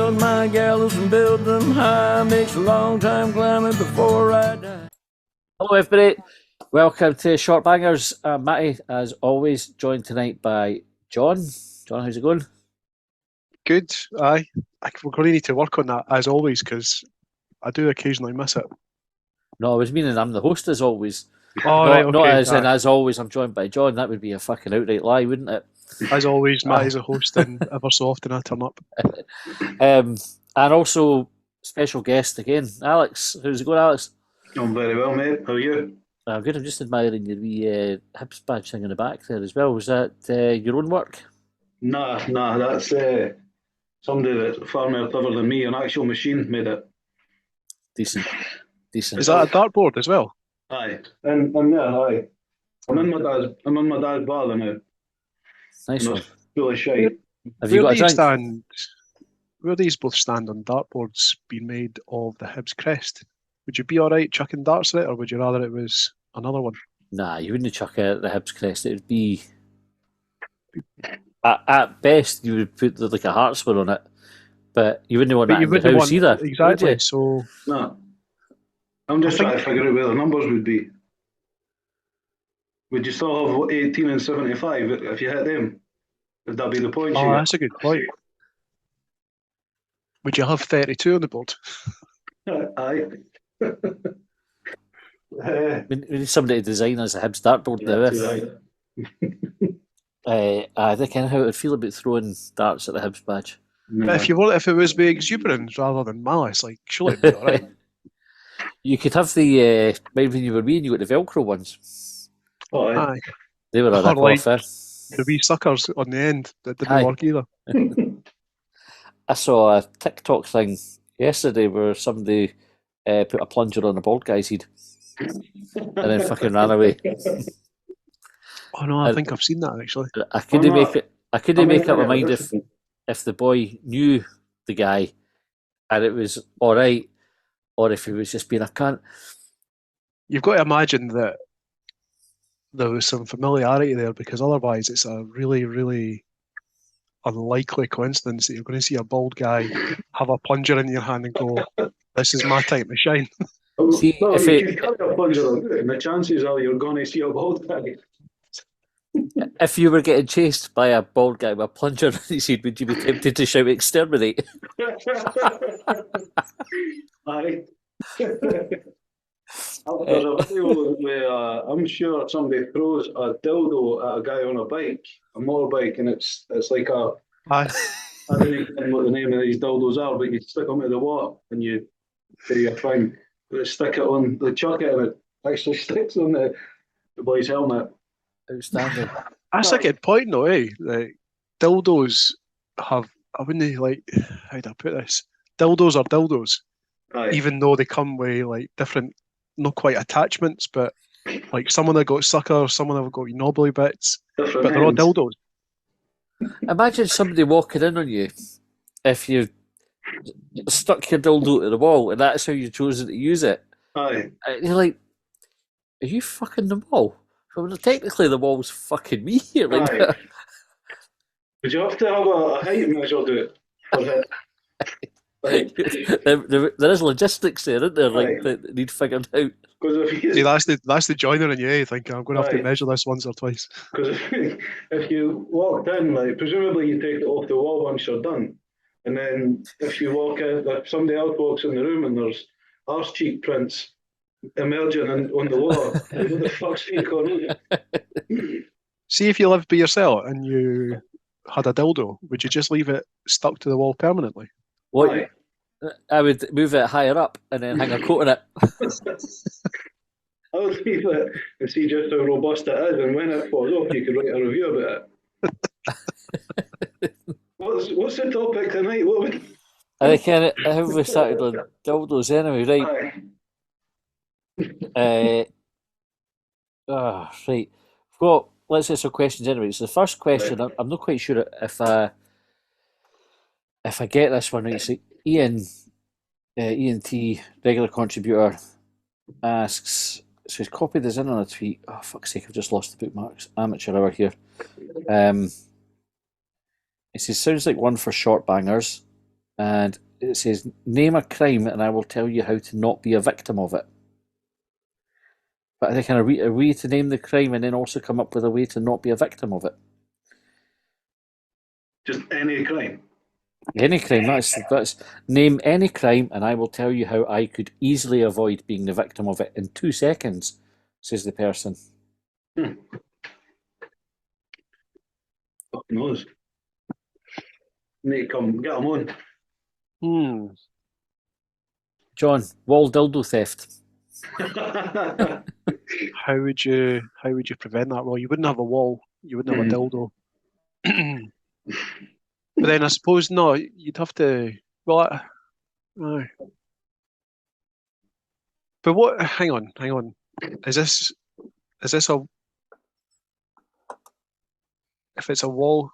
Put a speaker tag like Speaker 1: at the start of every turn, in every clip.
Speaker 1: build my gallows and build them high. Makes a long time climbing before I die. Hello, everybody. Welcome to Short Bangers. I'm Matty, as always, joined tonight by John. John, how's it going?
Speaker 2: Good. Aye. We're going to need to work on that, as always, because I do occasionally miss it.
Speaker 1: No, I was meaning I'm the host, as always.
Speaker 2: Oh, right, okay.
Speaker 1: Not as in, as always, I'm joined by John. That would be a fucking outright lie, wouldn't it?
Speaker 2: As always, Matty's a host, and ever so often I turn up.
Speaker 1: And also, special guest again, Alex. How's it going, Alex?
Speaker 3: I'm very well, mate. How are you?
Speaker 1: I'm good. I'm just admiring your wee Hibs badge thing in the back there as well. Was that your own work?
Speaker 3: Nah, that's somebody that's far more clever than me. An actual machine made it.
Speaker 1: Decent.
Speaker 2: Is that a dartboard as well?
Speaker 3: Aye, and there, aye. I'm in my dad's bar now.
Speaker 1: Nice one.
Speaker 3: Full of shite.
Speaker 1: Have you got a drink?
Speaker 2: Where these both stand on dartboards being made of the Hibs crest, would you be alright chucking darts at it, or would you rather it was another one?
Speaker 1: Nah, you wouldn't chuck it at the Hibs crest. It would be... At best, you would put like a Heartswear on it, but you wouldn't want that in the house either.
Speaker 2: Exactly, so...
Speaker 3: No. I'm just trying to figure out where the numbers would be. Would you still have 18 and 75 if you hit them? Would that be the point?
Speaker 2: Oh, that's a good point. Would you have 32 on the board?
Speaker 3: Aye.
Speaker 1: We need somebody to design us a Hibs dartboard now. I think I know how it would feel about throwing darts at the Hibs badge.
Speaker 3: No.
Speaker 2: If it was with exuberance rather than malice, like surely it'd be alright.
Speaker 1: You could have the when you were wee and you got the Velcro ones.
Speaker 3: Oh, aye.
Speaker 1: They were a rip
Speaker 2: like
Speaker 1: off.
Speaker 2: The wee suckers on the end that didn't work either.
Speaker 1: I saw a TikTok thing yesterday where somebody put a plunger on a bald guy's head and then fucking ran away.
Speaker 2: Oh no, I think I've seen that actually.
Speaker 1: I couldn't make up my mind if the boy knew the guy and it was all right, or if he was just being a cunt.
Speaker 2: You've got to imagine that there was some familiarity there, because otherwise it's a really, really unlikely coincidence that you're going to see a bald guy have a plunger in your hand and go, "This is my time to shine."
Speaker 1: See,
Speaker 3: well,
Speaker 1: if
Speaker 3: you carry a plunger on it, and the chances are you're going to see a bald guy.
Speaker 1: If you were getting chased by a bald guy with a plunger on his head, would you be tempted to shout "exterminate"?
Speaker 3: Aye. There's a video where I'm sure somebody throws a dildo at a guy on a motorbike, and it's like a...
Speaker 2: Aye.
Speaker 3: I don't even know what the name of these dildos are, but you stick them into the water and you do your thing. But stick it on, they chuck it and it actually sticks on the boy's helmet.
Speaker 1: Outstanding.
Speaker 2: That's a good point though, eh? Like, dildos have, I wouldn't like, how do I put this? Dildos are dildos.
Speaker 3: Aye.
Speaker 2: Even though they come with like different, not quite attachments, but like some of them got suckers, some of them have got knobbly bits,
Speaker 3: Different
Speaker 2: but they're all
Speaker 3: ends.
Speaker 2: dildos.
Speaker 1: Imagine somebody walking in on you if you stuck your dildo to the wall and that's how you chosen to use it.
Speaker 3: Aye.
Speaker 1: And you're like, are you fucking the wall? Well, technically the wall's fucking me here. Like,
Speaker 3: Aye. Would you have to have a height measure to it? For it? Like,
Speaker 1: there is logistics there, isn't there? Like, that need figured out.
Speaker 3: Because
Speaker 2: See, that's the joiner in you, thinking I'm going to have to measure this once or twice.
Speaker 3: Because if you walked in, like, presumably you take it off the wall once you're done, and then if you walk in, if somebody else walks in the room and there's arse cheek prints emerging on the wall, what the fuck's going on?
Speaker 2: See, if you lived by yourself and you had a dildo, would you just leave it stuck to the wall permanently?
Speaker 1: What?
Speaker 3: Aye.
Speaker 1: I would move it higher up and then hang a coat on it.
Speaker 3: I would leave it and see just how robust it is, and when it falls off, you could write a review about it. What's the topic tonight?
Speaker 1: I think I have we started on dildos anyway, right? Right. Well, let's get some questions anyway. So the first question, right. I'm not quite sure if I get this one right. So Ian T, regular contributor, asks, so he's copied this in on a tweet. Oh, fuck's sake, I've just lost the bookmarks. Amateur hour here. It says, sounds like one for Short Bangers. And it says, name a crime and I will tell you how to not be a victim of it. But I think a way to name the crime and then also come up with a way to not be a victim of it.
Speaker 3: Just any crime.
Speaker 1: Any crime, that's name any crime and I will tell you how I could easily avoid being the victim of it in 2 seconds, says the person.
Speaker 3: Fuck knows. Need to come get them on.
Speaker 1: John, wall dildo theft.
Speaker 2: How would you prevent that? Well, you wouldn't have a wall. You wouldn't have a dildo. But then I suppose no, you'd have to. Well, no. But what? Hang on. Is this a? If it's a wall,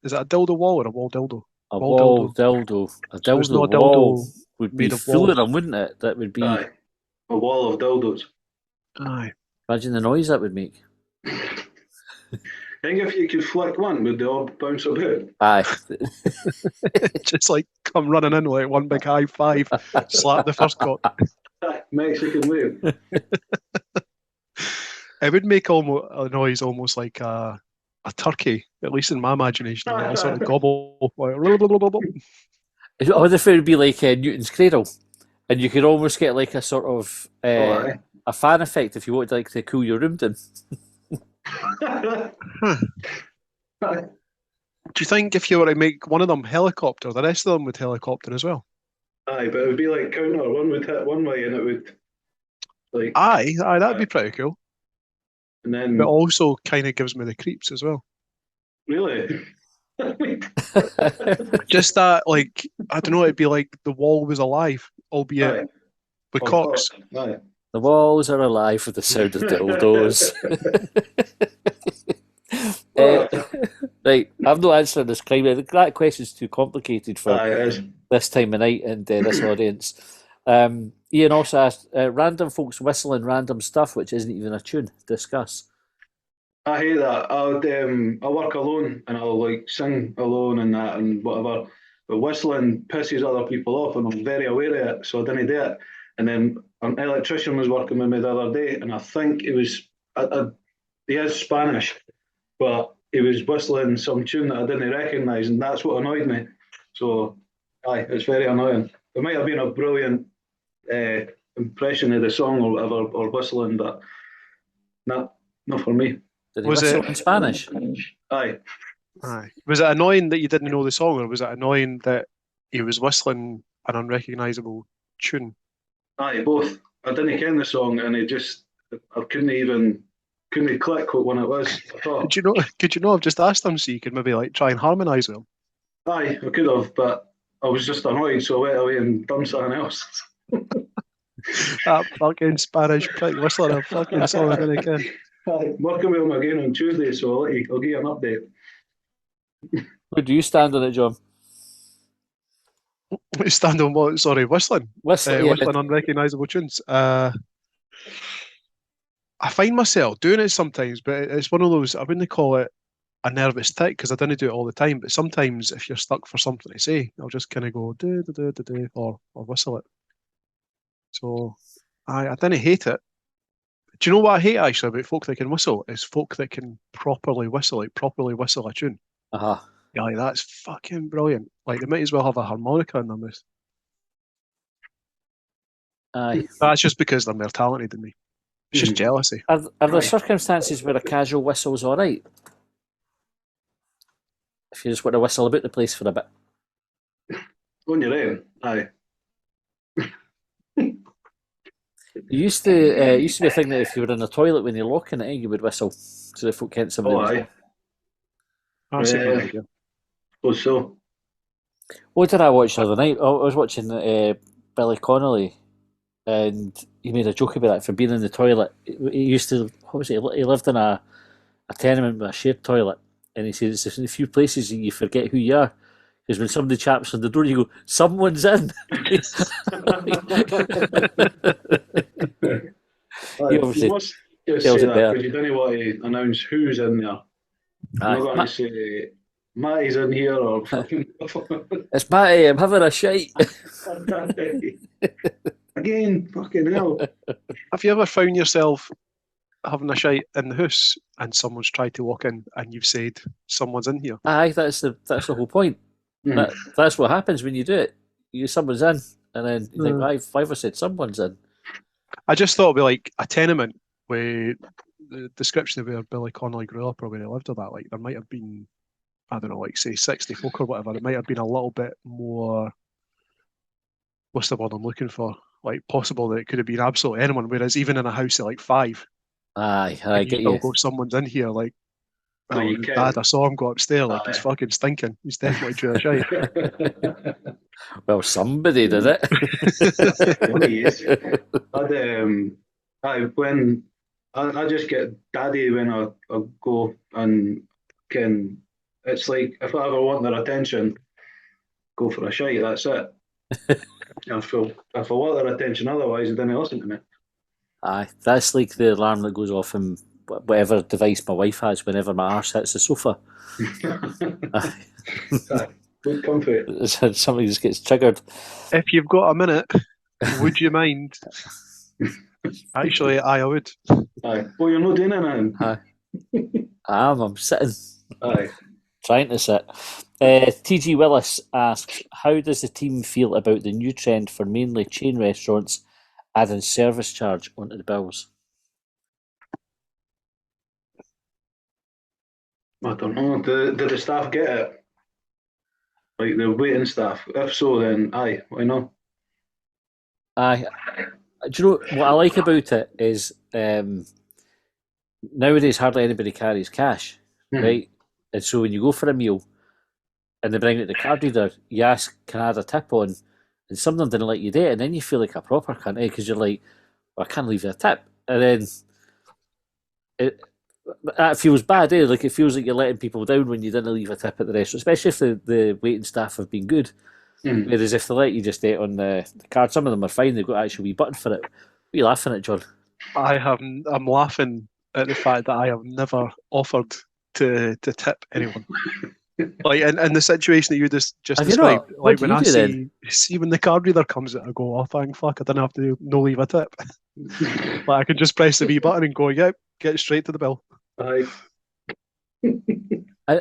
Speaker 2: is it a dildo wall or a wall dildo?
Speaker 1: A wall dildo. A
Speaker 2: So it's
Speaker 1: dildo
Speaker 2: not a
Speaker 1: wall
Speaker 2: dildo
Speaker 1: would be
Speaker 2: made of
Speaker 1: full of
Speaker 2: walls.
Speaker 1: them, wouldn't it? That would be.
Speaker 3: Aye. A wall of dildos.
Speaker 2: Aye.
Speaker 1: Imagine the noise that would make.
Speaker 3: I think if you could flick one, would they all bounce about?
Speaker 1: Aye.
Speaker 2: Just like come running in like one big high five, slap the first cock.
Speaker 3: Mexican wave.
Speaker 2: It would make almost a noise almost like a turkey, at least in my imagination, like a sort of gobble. Like,
Speaker 1: I wonder if it would be like Newton's Cradle, and you could almost get like a sort of a fan effect if you wanted like to cool your room down.
Speaker 2: Do you think if you were to make one of them helicopter, the rest of them would helicopter as well?
Speaker 3: Aye, but it would be like counter. One would hit one way and it would like.
Speaker 2: Aye, that'd be pretty cool.
Speaker 3: And then.
Speaker 2: But also kind of gives me the creeps as well.
Speaker 3: Really?
Speaker 2: Just that, like, I don't know, it'd be like the wall was alive, albeit
Speaker 3: Aye.
Speaker 2: with cocks.
Speaker 3: Aye.
Speaker 1: The walls are alive with the sound of dildos. Right, I'm not answering this crime. That question's too complicated for this time of night and this audience. Ian also asked, random folks whistling random stuff which isn't even a tune. Discuss.
Speaker 3: I hate that. I work alone and I'll like sing alone and that and whatever. But whistling pisses other people off and I'm very aware of it, so I didn't do it. And then an electrician was working with me the other day and I think he was, he is Spanish, but he was whistling some tune that I didn't recognise and that's what annoyed me. So, aye, it's very annoying. It might have been a brilliant impression of the song or whatever, or whistling, but not for me.
Speaker 1: Did he whistle in Spanish?
Speaker 3: Aye.
Speaker 2: Was it annoying that you didn't know the song, or was it annoying that he was whistling an unrecognisable tune?
Speaker 3: Aye, both. I didn't ken the song, and I couldn't click what one it was.
Speaker 2: Could you not have just asked him so you could maybe like try and harmonise with him?
Speaker 3: Aye, I could have, but I was just annoyed, so I went away and done something else.
Speaker 2: That fucking Spanish prick whistling a fucking song I didn't ken.
Speaker 3: Aye, working with him again on Tuesday, so I'll give you an update.
Speaker 1: Where do you stand on it, John?
Speaker 2: Stand on what? Sorry, whistling. Whistling unrecognisable tunes. I find myself doing it sometimes, but it's one of those, I wouldn't call it a nervous tick because I don't do it all the time. But sometimes if you're stuck for something to say, I'll just kind of go do or whistle it. So I didn't hate it. Do you know what I hate actually about folk that can whistle? Is folk that can properly whistle a tune. Yeah, like, that's fucking brilliant. Like they might as well have a harmonica in their mouth.
Speaker 1: Aye.
Speaker 2: That's just because they're more talented than me. It's just jealousy.
Speaker 1: Are there circumstances where a casual whistle's all right? If you just want to whistle about the place for a bit.
Speaker 3: On your own, aye.
Speaker 1: It used to be a thing that if you were in the toilet when you're locking it, you would whistle so the folk can't somebody.
Speaker 3: Oh, aye.
Speaker 2: That's a good idea.
Speaker 3: So.
Speaker 1: What did I watch the other night? I was watching Billy Connolly, and he made a joke about that for being in the toilet. He used to, what was it? He lived in a tenement with a shared toilet, and he says it's in a few places you forget who you are. Because when somebody chaps on the door, you go, "Someone's in."
Speaker 3: You must just say that because you don't want to announce who's in there. I'm not going to say Matty's in here or fucking.
Speaker 1: It's Matty, I'm having a shite.
Speaker 3: Again, fucking hell.
Speaker 2: Have you ever found yourself having a shite in the house and someone's tried to walk in and you've said, someone's in here?
Speaker 1: Aye, that's the whole point. That's what happens when you do it. Someone's in, and then you think, why have I said someone's in?
Speaker 2: I just thought it'd be like a tenement where the description of where Billy Connolly grew up or where he lived or that, like there might have been, I don't know, like say 60 folk or whatever. It might have been a little bit more, what's the word I'm looking for? Like possible that it could have been absolutely anyone, whereas even in a house of like 5,
Speaker 1: I get you.
Speaker 2: Go, someone's in here, like,
Speaker 3: So you
Speaker 2: Dad, I saw him go upstairs, like he's fucking stinking. He's definitely drew a shite.
Speaker 1: Well, somebody did it.
Speaker 3: One he is. I just get daddy when I go and it's like if I ever want their attention, go for a shite. That's it. If I want their attention, otherwise, they don't listen to me.
Speaker 1: Aye, that's like the alarm that goes off in whatever device my wife has whenever my arse hits the sofa.
Speaker 3: Good comfort.
Speaker 1: Somebody just gets triggered.
Speaker 2: If you've got a minute, would you mind? Actually, I would.
Speaker 3: Aye. Well, you're not doing anything.
Speaker 1: Aye. I'm sitting.
Speaker 3: Aye.
Speaker 1: Trying to sit. TG Willis asks, how does the team feel about the new trend for mainly chain restaurants adding service charge onto the bills?
Speaker 3: I don't know. Do the staff get it? Like the waiting staff? If so, then aye, why not?
Speaker 1: Aye. Do you know what I like about it is nowadays hardly anybody carries cash, right? And so when you go for a meal and they bring out the card reader, you ask, can I add a tip on? And some of them didn't let you do it, and then you feel like a proper cunt, because you're like, well, I can't leave you a tip. And then that feels bad, eh? Like it feels like you're letting people down when you didn't leave a tip at the restaurant, especially if the waiting staff have been good. Whereas if they let you just do it on the card, some of them are fine, they've got an actual wee button for it. What are you laughing at, John?
Speaker 2: I'm laughing at the fact that I have never offered to tip anyone. Like in the situation that you just described, like when I see when the card reader comes out, I go, oh thank fuck, I didn't have to no leave a tip. Like I can just press the wee button and go, yep, get straight to the bill.
Speaker 3: Aye.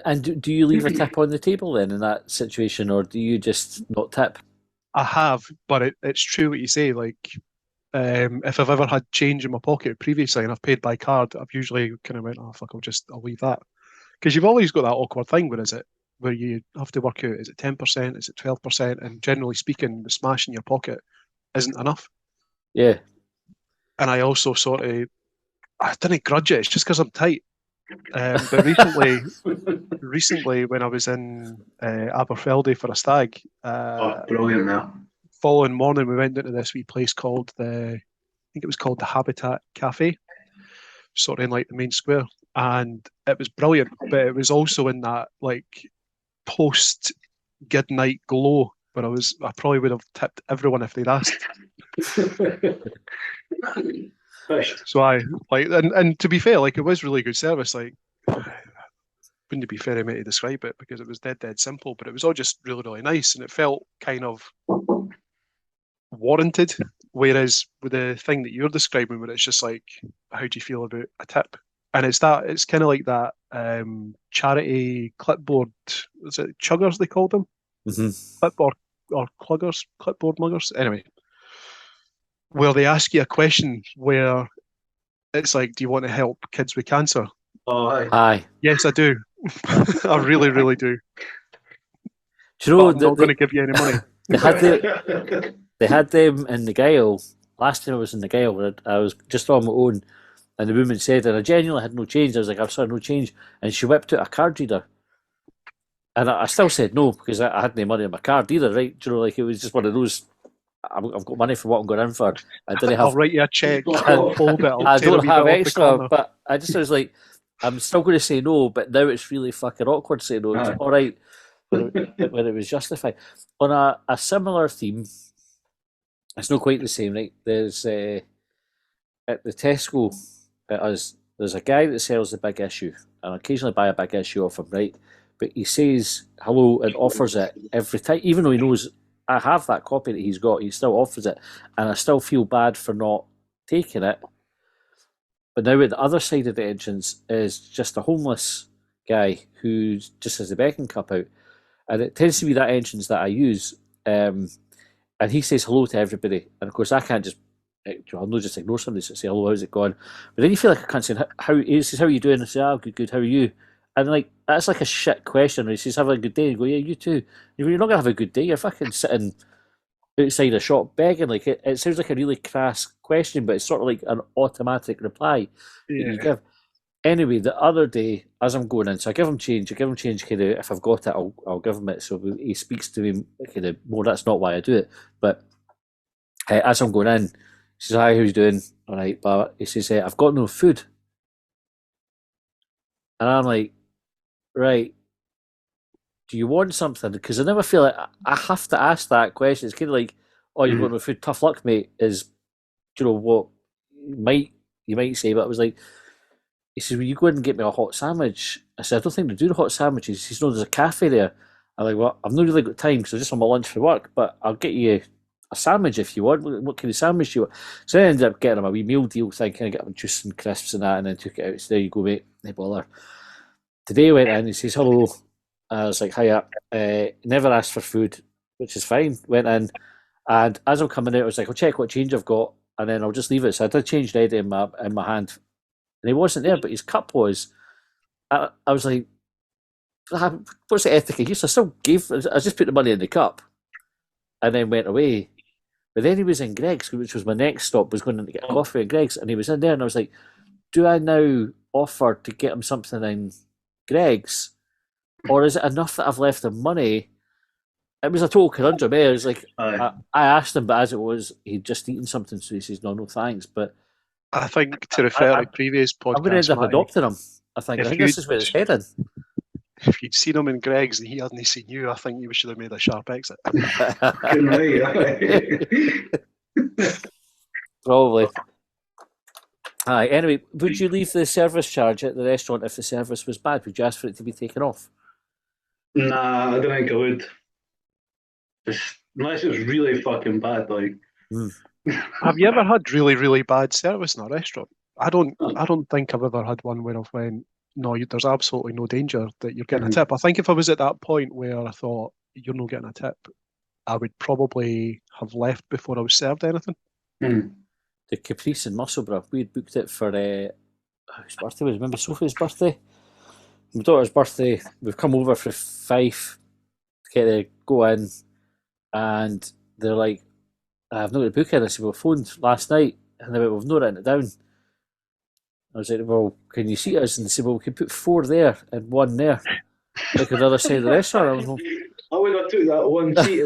Speaker 1: And do you leave a tip on the table then in that situation, or do you just not tip?
Speaker 2: I have, but it's true what you say. Like, if I've ever had change in my pocket previously and I've paid by card, I've usually kind of went, oh fuck, I'll leave that, because you've always got that awkward thing. Where you have to work out, is it 10%, is it 12%, and generally speaking, the smash in your pocket isn't enough.
Speaker 1: Yeah.
Speaker 2: And I also I didn't grudge it. It's just because I'm tight. But recently, when I was in Aberfeldy for a stag,
Speaker 3: brilliant now.
Speaker 2: Following morning, we went into this wee place called I think it was called the Habitat Cafe, sort of in like the main square, and it was brilliant. But it was also in that like post good night glow, where I probably would have tipped everyone if they'd asked. So I like, and to be fair, like it was really good service. Like, wouldn't it be fair to describe it, because it was dead simple, but it was all just really, really nice, and it felt kind of warranted. Whereas with the thing that you're describing, where it's just like, how do you feel about a tip? And it's kind of like that charity clipboard. Is it chuggers they called them?
Speaker 1: Mm-hmm.
Speaker 2: Clipboard or cluggers, clipboard muggers. Anyway. Where they ask you a question where it's like, do you want to help kids with cancer?
Speaker 3: Oh,
Speaker 1: aye.
Speaker 2: Yes, I do. I really, really do.
Speaker 1: Do you know,
Speaker 2: I'm not going to give you any money.
Speaker 1: They had them in the Gale. Last time I was in the Gale, I was just on my own, and the woman said, and I genuinely had no change. I was like, I'm sorry, no change. And she whipped out a card reader. And I still said no, because I had no money on my card either, right? Do you know, like it was just one of those, I've got money for what I'm going in for.
Speaker 2: I'll write you a check. I'll fold it.
Speaker 1: I don't have extra, but I just was like, I'm still going to say no, but now it's really fucking awkward saying no. It's all right when it was justified. On a similar theme, it's not quite the same, right? There's at the Tesco, there's a guy that sells the big issue, and I occasionally buy a big issue off him, right? but he says hello and offers it every time, even though he knows I have that copy that he's got. He still offers it, and I still feel bad for not taking it. But now at the other side of the entrance is just a homeless guy who just has the beckon cup out, and it tends to be that entrance that I use. And he says hello to everybody, and of course I can't just. I'll not just ignore somebody and say hello, how's it going? But then you feel like I can't say how. He says, how are you doing? I say, oh, good. How are you? And like that's like a shit question. He says, have a good day. And you go, yeah, you too. You're not gonna have a good day. You're fucking sitting outside a shop begging. Like it sounds like a really crass question, but it's sort of like an automatic reply that you give. Anyway, the other day, as I'm going in, so I give him change. Kind of, if I've got it, I'll give him it. So he speaks to me kind of more. That's not why I do it. But as I'm going in, he says, hi, how you doing? All right, but he says, I've got no food. And I'm like, right, do you want something? Because I never feel like I have to ask that question. It's kind of like, oh, you've got no food, tough luck, mate, is, you know, what you might say. But I was like, he says, will you go in and get me a hot sandwich? I said, I don't think they do the hot sandwiches. He says, no, there's a cafe there. I'm like, well, I've not really got time because I'm just on my lunch for work, but I'll get you a sandwich if you want. What kind of sandwich do you want? So I ended up getting him a wee meal deal thing, kind of get him juice and crisps and that, and then took it out. So there you go, mate. No bother. Today I went in, he says, hello. I was like, hiya. Never asked for food, which is fine. Went in, and as I'm coming out, I was like, I'll check what change I've got, and then I'll just leave it. So I did change ready in my hand. And he wasn't there, but his cup was. I was like, what's the ethic of use? I still gave, I just put the money in the cup and then went away. But then he was in Greg's, which was my next stop, was going to get a coffee at Greg's, and he was in there, and I was like, do I now offer to get him something in Greg's? Or is it enough that I've left him money? It was a total conundrum. It was like, I asked him, but as it was, he'd just eaten something, so he says, no thanks. But
Speaker 2: I think to refer to previous podcasts,
Speaker 1: I'm going to end up adopting him. I think this is where it's headed.
Speaker 2: If you'd seen him in Greg's and he hadn't seen you, I think you should have made a sharp exit.
Speaker 1: Probably. Aye. Anyway, would you leave the service charge at the restaurant if the service was bad? Would you ask for it to be taken off?
Speaker 3: Nah, I don't think I would. Unless it was really fucking bad, like.
Speaker 2: Have you ever had really, really bad service in a restaurant? I don't think I've ever had one where I've went, no, there's absolutely no danger that you're getting a tip. I think if I was at that point where I thought you're not getting a tip, I would probably have left before I was served anything.
Speaker 1: The Caprice in Musselburgh, we had booked it for whose birthday was it? Remember Sophie's birthday? My daughter's birthday. We've come over for Fife to go in, and they're like, I've not got a book in. I said, well, phoned last night, and they went, we've not written it down. I was like, well, can you seat us? And they said, well, we can put 4 there and 1 there, like on the other side of the restaurant.
Speaker 3: I would have took that one seat.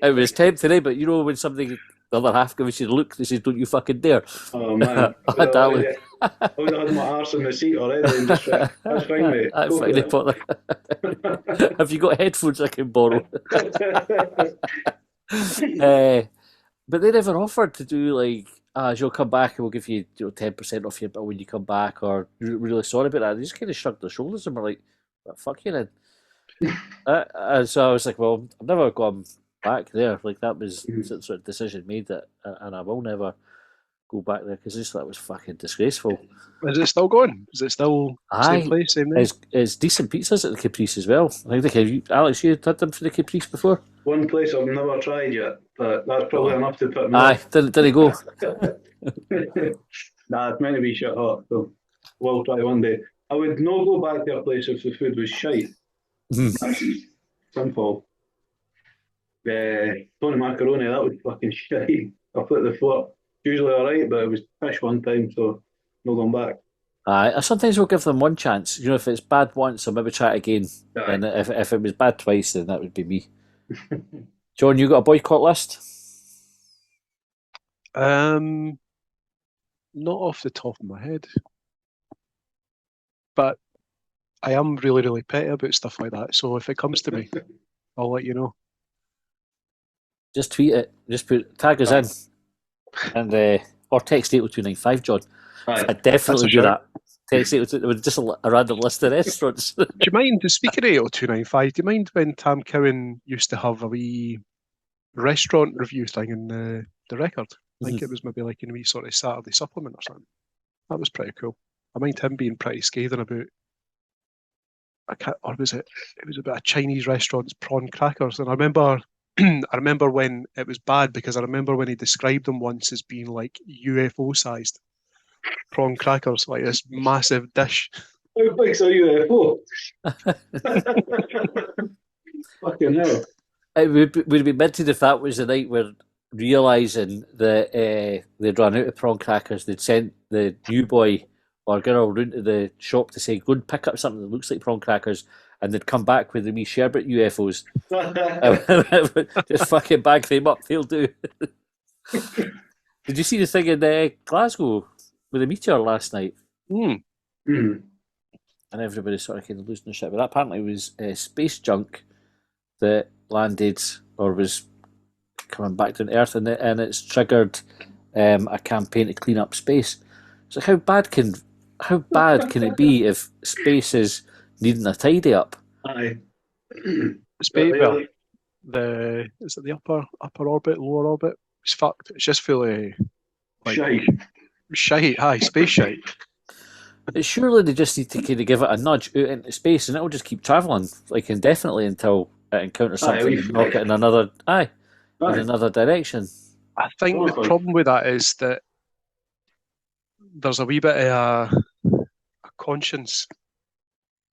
Speaker 1: It was tempting, but you know when somebody, the other half gives you the look, they say, don't you fucking dare.
Speaker 3: Oh man, I would have had my arse in the seat already and just went, that's fine, mate.
Speaker 1: That's fine, have you got headphones I can borrow? But they never offered to do like, you'll come back and we'll give you 10% off your bill when you come back, or really sorry about that. They just kind of shrugged their shoulders and were like, well, fuck you then. So I was like, well, I've never gone back there. Like that was the sort of decision made that, and I will never go back there because I just thought it was fucking disgraceful.
Speaker 2: Is it still going? Is it still same place, same name?
Speaker 1: It's decent pizzas at the Caprice as well. I think Alex, you had them for the Caprice before?
Speaker 3: One place I've never tried yet, but that's probably enough to put me.
Speaker 1: Aye, did he go?
Speaker 3: Nah, it's meant to be shit hot, so we'll try one day. I would not go back to a place if the food was shite. Simple. Tony macaroni, that was fucking shite. I put the foot. Usually alright, but it was fish one time, so no going back.
Speaker 1: I sometimes will give them one chance. You know, if it's bad once, I'll maybe try it again. Aye. And if it was bad twice, then that would be me. John, you got a boycott list?
Speaker 2: Not off the top of my head. But I am really, really petty about stuff like that. So if it comes to me, I'll let you know.
Speaker 1: Just tweet it. Just tag us in. And or text 80295, John.
Speaker 3: Right.
Speaker 1: I definitely do that. text it with just a random list of restaurants.
Speaker 2: Do you mind, speaking of 80295, do you mind when Tam Cowan used to have a wee restaurant review thing in the record? I think it was maybe like in a wee sort of Saturday supplement or something. That was pretty cool. I mind him being pretty scathing about, or was it? It was about a Chinese restaurant's prawn crackers, and I remember, I remember when it was bad because I remember when he described them once as being like UFO sized prawn crackers, like this massive dish.
Speaker 3: How big's a UFO? Fucking hell.
Speaker 1: It would be minted if that was the night where, realising that they'd run out of prawn crackers, they'd sent the new boy or girl round to the shop to say, go and pick up something that looks like prawn crackers, and they'd come back with the wee sherbet UFOs. Just fucking bag them up, they'll do. Did you see the thing in Glasgow with the meteor last night?
Speaker 2: Mm.
Speaker 3: Mm.
Speaker 1: And everybody sort of kind of losing their shit. But that apparently was space junk that landed or was coming back to Earth, and it's triggered a campaign to clean up space. So how bad can it be if space is needing a tidy up?
Speaker 3: Aye.
Speaker 2: Space, well, is it the upper orbit, lower orbit? It's fucked. It's just full of like shite. Aye, space shite.
Speaker 1: Surely they just need to kind of give it a nudge out into space, and it'll just keep travelling like indefinitely until it encounters something and knock it in another in another direction.
Speaker 2: I think the problem with that is that there's a wee bit of a conscience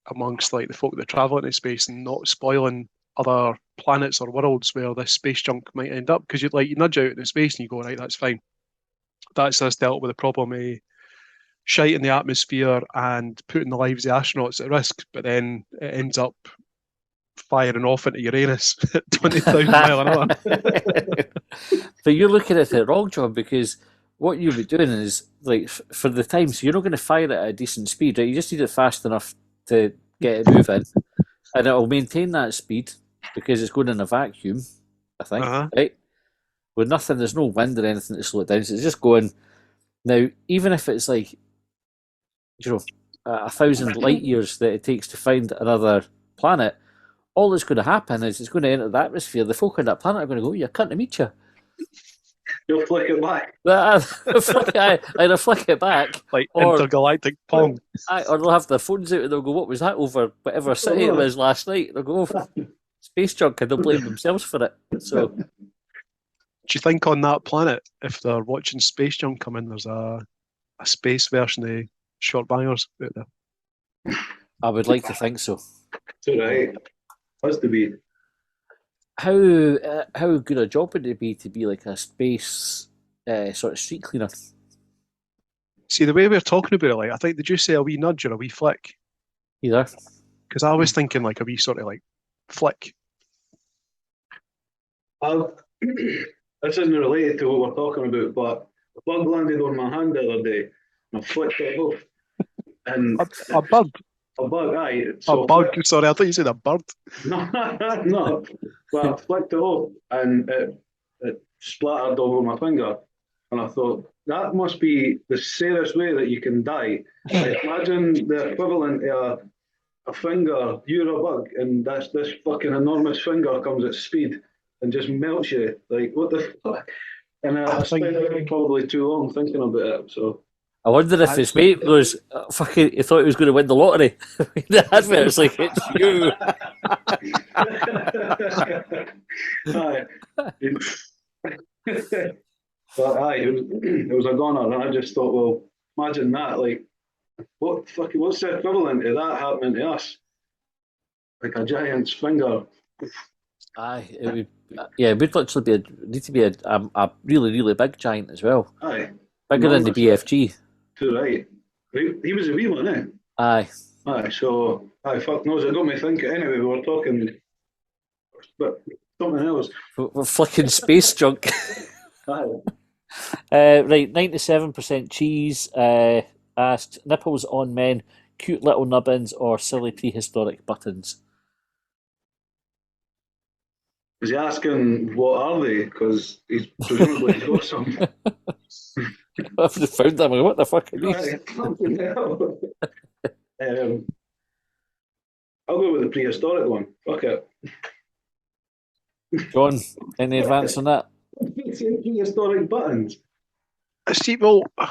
Speaker 2: amongst like the folk that travel into space and not spoiling other planets or worlds where this space junk might end up, because you nudge out into space and you go, right, that's fine. That's us dealt with the problem of shite in the atmosphere and putting the lives of astronauts at risk, but then it ends up firing off into Uranus at 20,000 mile an hour.
Speaker 1: But you're looking at it wrong, John, because what you'll be doing is, like, for the time, so you're not going to fire it at a decent speed, right? You just need it fast enough to get it moving, and it'll maintain that speed because it's going in a vacuum, I think, right? With nothing, there's no wind or anything to slow it down, so it's just going. Now, even if it's like, 1,000 light years that it takes to find another planet, all that's going to happen is it's going to enter the atmosphere. The folk on that planet are going to go, "You're cutting to meet you."
Speaker 3: You'll flick it back.
Speaker 1: Either flick it back,
Speaker 2: like intergalactic pong.
Speaker 1: Or they'll have their phones out and they'll go, "What was that over whatever city it was last night?" They'll go, "Oh, space junk," and they'll blame themselves for it. So,
Speaker 2: do you think on that planet, if they're watching space junk come in, there's a space version of Short Bangers out there?
Speaker 1: I would like to think so.
Speaker 3: It's all right. Has to be.
Speaker 1: How good a job would it be to be like a space sort of street cleaner?
Speaker 2: See, the way we're talking about it, like, I think, did you say a wee nudge or a wee flick?
Speaker 1: Either.
Speaker 2: Because I was thinking like a wee sort of like flick.
Speaker 3: This isn't related to what we're talking about, but a bug landed on my hand the other day, and I flicked it off. And
Speaker 2: a bug?
Speaker 3: A bug, aye.
Speaker 2: So a bug? Sorry, I thought you said a bird.
Speaker 3: No. Well, I flicked it off, and it splattered over my finger. And I thought, that must be the safest way that you can die. Like, imagine the equivalent of a finger, you're a bug, and this fucking enormous finger comes at speed and just melts you. Like, what the fuck? And I spent probably too long thinking about it, so...
Speaker 1: I wonder if his mate goes, fucking, he thought he was going to win the lottery. The advert's like, it's you.
Speaker 3: But aye, it was a goner, and I just thought, well, imagine that, like, what's the equivalent of that happening to us? Like a giant's finger.
Speaker 1: Aye, it would literally need to be a really, really big giant as well.
Speaker 3: Aye.
Speaker 1: Bigger than the BFG.
Speaker 3: Too right. He was a wee one, eh?
Speaker 1: Aye.
Speaker 3: Aye, so, fuck knows, it got me thinking. Anyway, we were talking, but something else.
Speaker 1: We're flicking space junk.
Speaker 3: Aye.
Speaker 1: Right, 97% cheese asked, nipples on men, cute little nubbins, or silly prehistoric buttons?
Speaker 3: Is he asking what are they? Because he's presumably got some.
Speaker 1: I've just found them. What the fuck are these?
Speaker 3: I'll go with the prehistoric one. Fuck it.
Speaker 1: John, any advance on that?
Speaker 3: Prehistoric buttons.
Speaker 2: See, well, I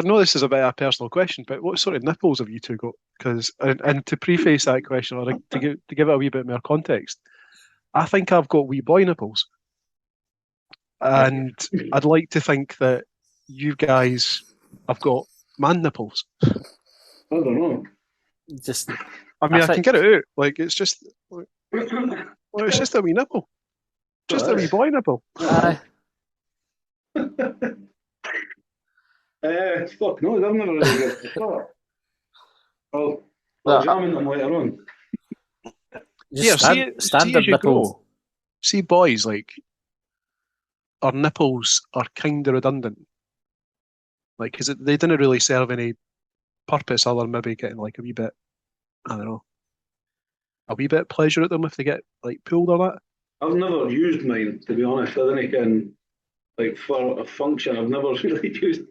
Speaker 2: know this is a bit of a personal question, but what sort of nipples have you two got? Because, and to preface that question, or to give it a wee bit more context, I think I've got wee boy nipples. And I'd like to think that you guys have got man nipples.
Speaker 3: I don't know.
Speaker 2: I can get it out. Like, it's just a wee nipple. Just a wee boy nipple.
Speaker 1: Aye.
Speaker 3: Fuck no, I've never really got the I'll examine them later on.
Speaker 1: Standard nipple.
Speaker 2: See, boys, like, our nipples are kind of redundant. Like, because they didn't really serve any purpose other than maybe getting, like, a wee bit, I don't know, a wee bit of pleasure at them if they get, like, pulled or that.
Speaker 3: I've never used mine, to be honest. I didn't can, like, for a function, I've never really used.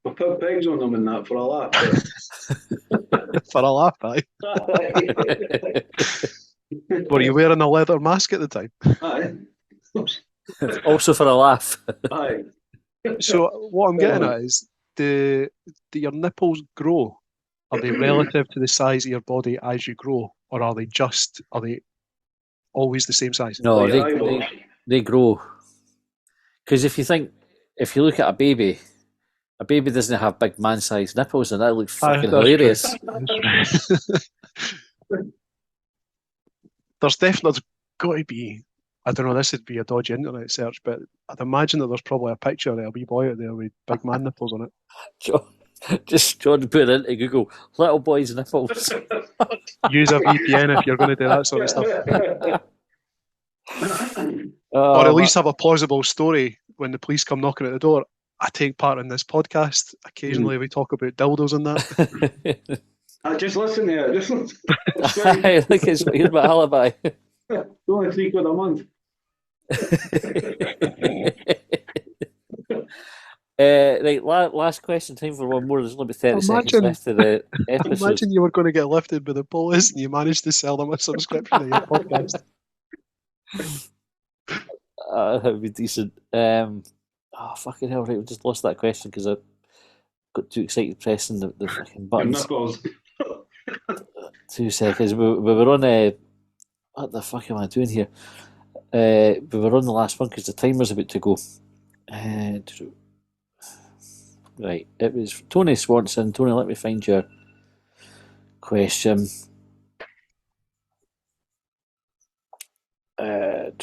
Speaker 3: I put pegs on them and that for a laugh.
Speaker 2: For a laugh, aye. Were you wearing a leather mask at the time?
Speaker 3: Aye.
Speaker 1: Also for a laugh.
Speaker 3: Aye.
Speaker 2: So what I'm getting at is, do your nipples grow? Are they relative to the size of your body as you grow, or are they always the same size?
Speaker 1: No, they grow. Because if you look at a baby doesn't have big man-sized nipples, and that looks fucking hilarious.
Speaker 2: There's got to be, I don't know, this would be a dodgy internet search, but I'd imagine that there's probably a picture of a wee boy out there with big man nipples on it.
Speaker 1: John put it into Google, little boy's nipples.
Speaker 2: Use a VPN if you're going to do that sort of stuff. Or at least have a plausible story when the police come knocking at the door. I take part in this podcast. Occasionally we talk about dildos and that.
Speaker 3: I just listen to it. Just listen.
Speaker 1: Look, here's my alibi.
Speaker 3: It's only £3 a month.
Speaker 1: Right, last question. Time for one more. There's only 30 seconds left of the episode.
Speaker 2: Imagine you were going to get lifted by the police and you managed to sell them a subscription to your podcast.
Speaker 1: That would be decent. Oh, fucking hell, right, we just lost that question because I got too excited pressing the fucking buttons. 2 seconds. We were on what the fuck am I doing here? We were on the last one because the timer's about to go. Right, it was Tony Swanson. Tony, let me find your question.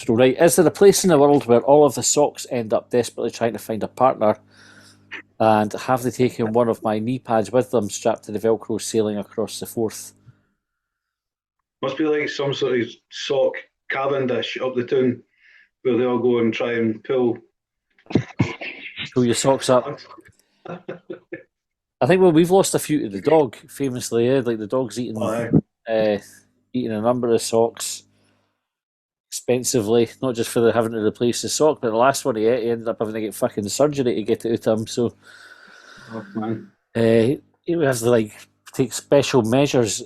Speaker 1: Right, is there a place in the world where all of the socks end up desperately trying to find a partner, and have they taken one of my knee pads with them strapped to the Velcro sailing across the Forth?
Speaker 3: Must be like some sort of sock Cavendish up the town where they all go and try and pull
Speaker 1: your socks up. I think we've lost a few to the dog, famously. Like the dog's eating a number of socks expensively, not just for having to replace the sock, but the last one he ate, he ended up having to get fucking surgery to get it out of him. So, he has to take special measures.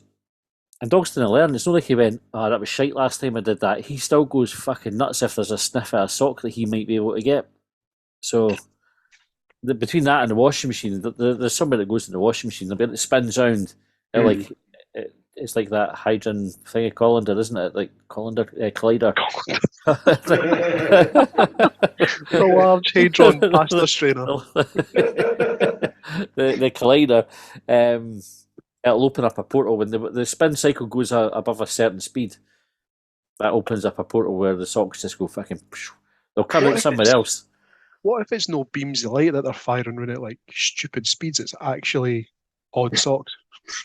Speaker 1: And dogs didn't learn. It's not like he went, "Oh, that was shite last time I did that." He still goes fucking nuts if there's a sniff at a sock that he might be able to get. So, between that and the washing machine, there's somebody that goes in the washing machine. It spins round. It's like that hydrogen thing of colander, isn't it? Like collider.
Speaker 2: The large hadron pasta strainer.
Speaker 1: the collider. It'll open up a portal when the spin cycle goes above a certain speed. That opens up a portal where the socks just go fucking. They'll come out somewhere else.
Speaker 2: What if it's no beams of light that they're firing around at like stupid speeds? It's actually odd socks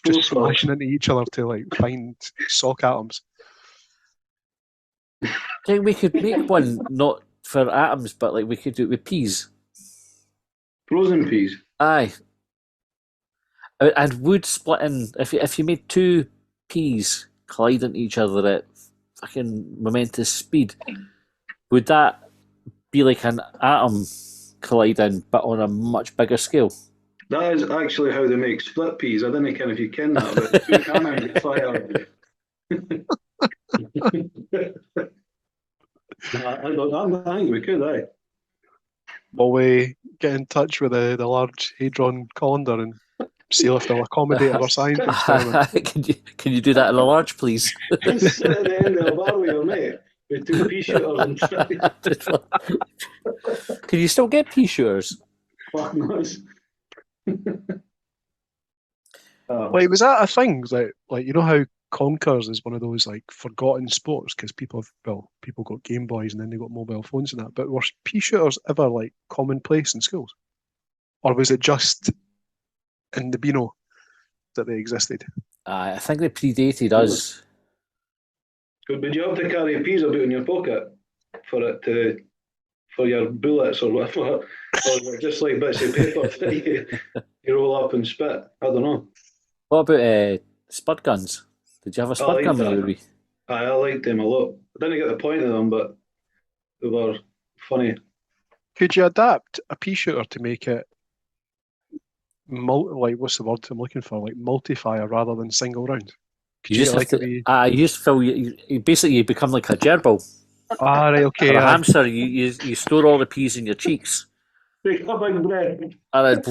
Speaker 2: just smashing into each other to like find sock atoms.
Speaker 1: I think we could make one not for atoms, but like we could do it with peas.
Speaker 3: Frozen peas.
Speaker 1: Aye. And wood splitting. If you made two peas collide into each other at fucking momentous speed, would that be like an atom colliding, but on a much bigger scale.
Speaker 3: That is actually how they make split peas. I don't know if you ken that, but two cannons fire. I think we could, aye.
Speaker 2: Will we get in touch with the large Hadron Colander and see if they'll accommodate our science experiment?
Speaker 1: Can you do that in a large, please?
Speaker 3: Sit at the end of the bar with your mate with two pea shooters and stuff.
Speaker 1: Can you still get pea shooters?
Speaker 3: Fuck knows.
Speaker 2: Like, was that a thing? Like you know how Conkers is one of those like forgotten sports because people got Game Boys and then they got mobile phones and that. But were pea shooters ever like commonplace in schools, or was it just in the Beano that they existed?
Speaker 1: I think they predated us.
Speaker 3: Would you have to carry peas about in your pocket for your bullets or whatever, or just like bits of paper that you roll up and spit? I don't know.
Speaker 1: What about spud guns? Did you have a spud gun when you were wee?
Speaker 3: I liked them a lot. I didn't get the point of them, but they were funny.
Speaker 2: Could you adapt a pea shooter to make it like what's the word I'm looking for? Like multi-fire rather than single round?
Speaker 1: You just have to. You just fill. You basically you become like a gerbil.
Speaker 2: Ah, right, okay.
Speaker 1: Or a hamster. You store all the peas in your cheeks.
Speaker 3: Big bread.
Speaker 1: And then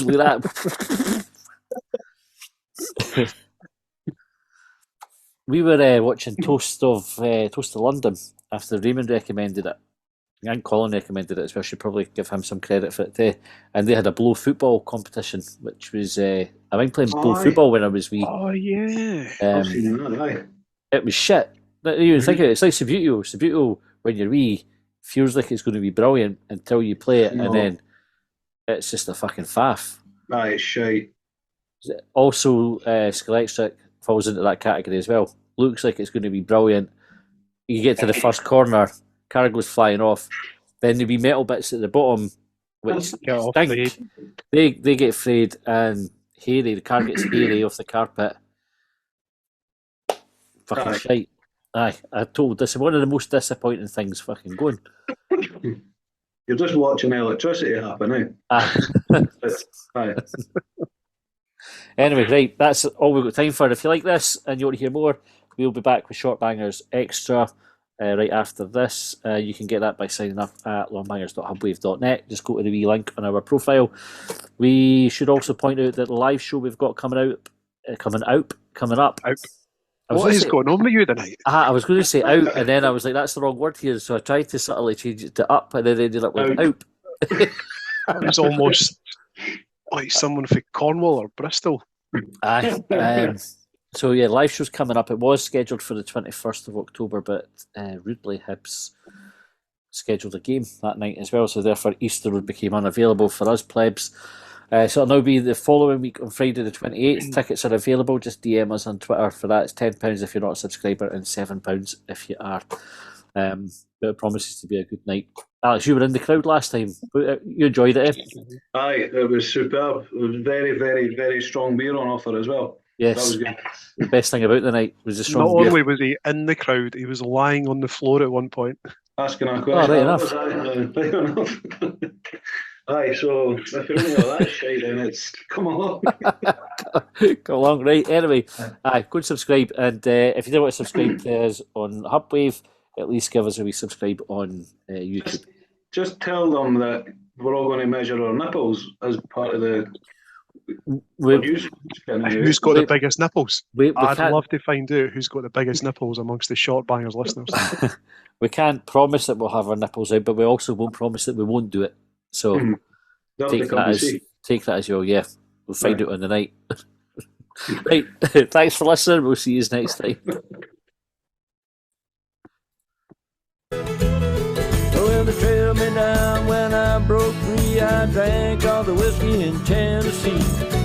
Speaker 1: like that. We were watching Toast of London after Raymond recommended it. And Colin recommended it as well. Should probably give him some credit for it too. And they had a blow football competition, which was I think playing blow football when I was wee.
Speaker 2: Oh yeah,
Speaker 3: I've seen that.
Speaker 1: It was shit. You think of it, it's like Subbuteo. Subbuteo, when you're wee, feels like it's going to be brilliant until you play it, and then it's just a fucking faff.
Speaker 3: Aye, it's shite.
Speaker 1: Also, Scalextric falls into that category as well. Looks like it's going to be brilliant. You get to the first corner, car goes flying off. Then there'll be metal bits at the bottom, which stink. They get frayed, and hairy. The car gets hairy off the carpet. Fucking shite. Aye, I told this is one of the most disappointing things fucking going.
Speaker 3: You're just watching electricity happen, eh? Aye.
Speaker 1: Anyway, right, that's all we've got time for. If you like this and you want to hear more, we'll be back with Short Bangers Extra right after this. You can get that by signing up at longbangers.hubwave.net. Just go to the wee link on our profile. We should also point out that the live show we've got coming up.
Speaker 2: What is going on with you tonight?
Speaker 1: I was going to say out, and then I was like, that's the wrong word here, so I tried to subtly change it to up, and then ended up with out.
Speaker 2: It was almost like someone from Cornwall or Bristol.
Speaker 1: Aye. So yeah, live show's coming up. It was scheduled for the 21st of October, but rudely Hibs scheduled a game that night as well, so therefore Easterwood became unavailable for us plebs. So it'll now be the following week on Friday the 28th. Tickets are available. Just DM us on Twitter for that. It's £10 if you're not a subscriber and £7 if you are. But it promises to be a good night. Alex, you were in the crowd last time. You enjoyed it, eh?
Speaker 3: Aye, it was superb. It was very, very, very strong beer on offer as well.
Speaker 1: Yes.
Speaker 3: That was good.
Speaker 1: The best thing about the night was the strong beer.
Speaker 2: Not only was he in the crowd, he was lying on the floor at one point.
Speaker 3: Asking a question.
Speaker 1: Oh, right enough.
Speaker 3: Right enough. Aye, so if you're into all that shit, then it's come along.
Speaker 1: Come along, right. Anyway, go and subscribe. And if you don't want to subscribe to us on Hubwave, at least give us a wee subscribe on YouTube.
Speaker 3: Just tell them that we're all going to measure our nipples as part of the.
Speaker 2: Who's got the biggest nipples? I'd love to find out who's got the biggest nipples amongst the Short Bangers listeners.
Speaker 1: We can't promise that we'll have our nipples out, but we also won't promise that we won't do it. So take that as your we'll find out on the night. Right, thanks for listening. We'll see you next time.
Speaker 4: Well, they trailed me down when I broke free. I drank all the whiskey in Tennessee.